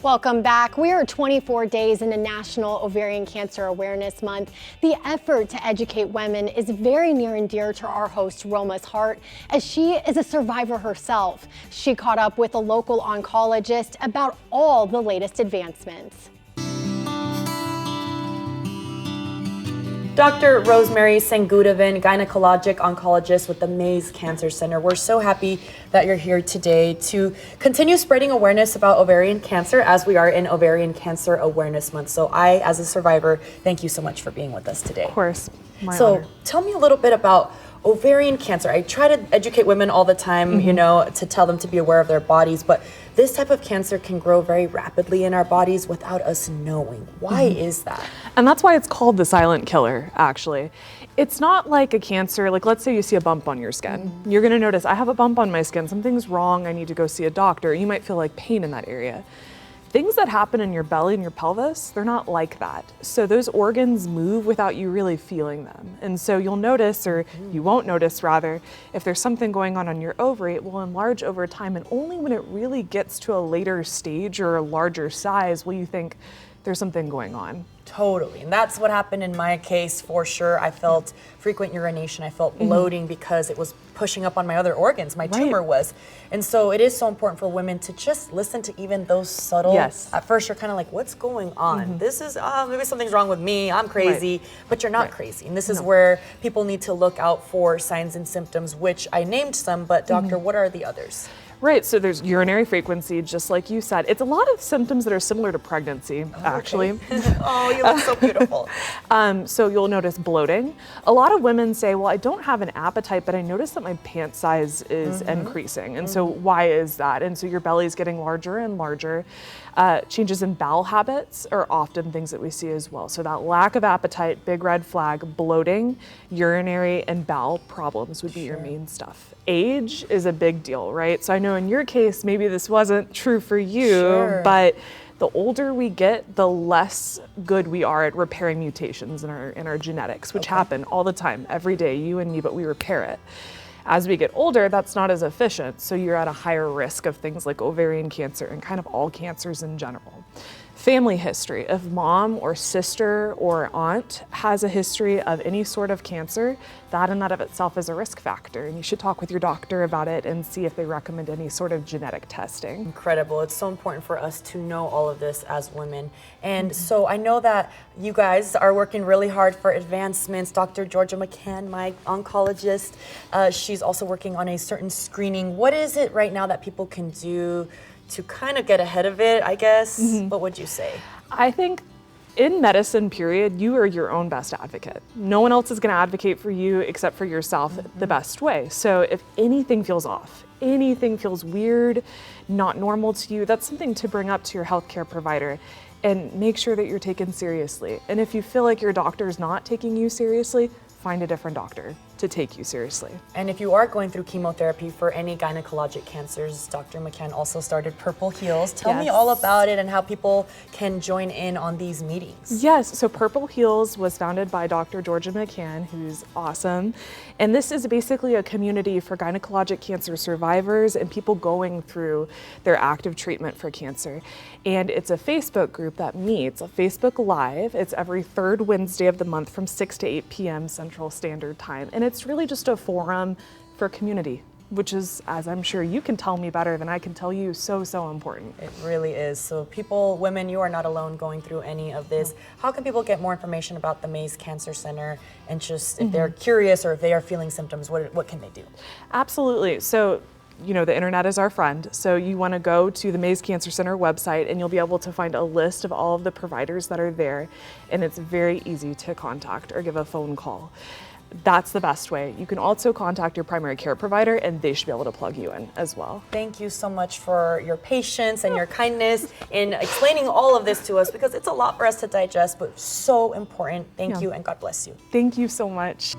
Welcome back. We are 24 days into National Ovarian Cancer Awareness Month. The effort to educate women is very near and dear to our host, Roma's heart, as she is a survivor herself. She caught up with a local oncologist about all the latest advancements. Dr. Rosemary Sangudavan, gynecologic oncologist with the Mays Cancer Center. We're so happy that you're here today to continue spreading awareness about ovarian cancer as we are in Ovarian Cancer Awareness Month. So I, as a survivor, thank you so much for being with us today. Of course, my honor. Tell me a little bit about ovarian cancer. I try to educate women all the time, you know, to tell them to be aware of their bodies, but this type of cancer can grow very rapidly in our bodies without us knowing. Why is that? And that's why it's called the silent killer, actually. It's not like a cancer, like let's say you see a bump on your skin. You're gonna notice, I have a bump on my skin, something's wrong, I need to go see a doctor. You might feel like pain in that area. Things that happen in your belly and your pelvis, they're not like that. So those organs move without you really feeling them. And so you'll notice, or you won't notice rather, if there's something going on your ovary, it will enlarge over time. And only when it really gets to a later stage or a larger size will you think there's something going on. Totally, and that's what happened in my case for sure. I felt frequent urination, I felt bloating because it was pushing up on my other organs, my tumor was. And so it is so important for women to just listen to even those subtle, at first you're kind of like, what's going on? This is, maybe something's wrong with me, I'm crazy, but you're not crazy. And this is where people need to look out for signs and symptoms, which I named some, but doctor, what are the others? Right, so there's urinary frequency, just like you said. It's a lot of symptoms that are similar to pregnancy, actually. Oh, you look so beautiful. So you'll notice bloating. A lot of women say, well, I don't have an appetite, but I notice that my pant size is increasing. And so why is that? And so your belly is getting larger and larger. Changes in bowel habits are often things that we see as well. So that lack of appetite, big red flag, bloating, urinary and bowel problems would be your main stuff. Age is a big deal, right? So I know in your case, maybe this wasn't true for you, but the older we get, the less good we are at repairing mutations in our genetics, which happen all the time, every day, you and me, but we repair it. As we get older, that's not as efficient, so you're at a higher risk of things like ovarian cancer and kind of all cancers in general. Family history. If mom or sister or aunt has a history of any sort of cancer, that in that of itself is a risk factor, and you should talk with your doctor about it and see if they recommend any sort of genetic testing. Incredible. It's so important for us to know all of this as women. And so I know that you guys are working really hard for advancements. Dr. Georgia McCann, my oncologist, she's also working on a certain screening. What is it right now that people can do to kind of get ahead of it, I guess? What would you say? I think in medicine, period, you are your own best advocate. No one else is going to advocate for you except for yourself the best way. So if anything feels off, anything feels weird, not normal to you, that's something to bring up to your healthcare provider and make sure that you're taken seriously. And if you feel like your doctor's not taking you seriously, find a different doctor to take you seriously. And if you are going through chemotherapy for any gynecologic cancers, Dr. McCann also started Purple Heals. Tell me all about it and how people can join in on these meetings. Yes, so Purple Heals was founded by Dr. Georgia McCann, who's awesome. And this is basically a community for gynecologic cancer survivors and people going through their active treatment for cancer. And it's a Facebook group that meets, a Facebook Live. It's every third Wednesday of the month from 6 to 8 p.m. Central Standard Time. And it's really just a forum for community, which is, as I'm sure you can tell me better than I can tell you, so important. It really is. So people, women, you are not alone going through any of this. How can people get more information about the Mays Cancer Center and just if they're curious or if they are feeling symptoms, what can they do? Absolutely. So, you know, the internet is our friend. So you want to go to the Mays Cancer Center website and you'll be able to find a list of all of the providers that are there. And it's very easy to contact or give a phone call. That's the best way. You can also contact your primary care provider and they should be able to plug you in as well. Thank you so much for your patience and your kindness in explaining all of this to us because it's a lot for us to digest, but so important. Thank you and God bless you. Thank you so much.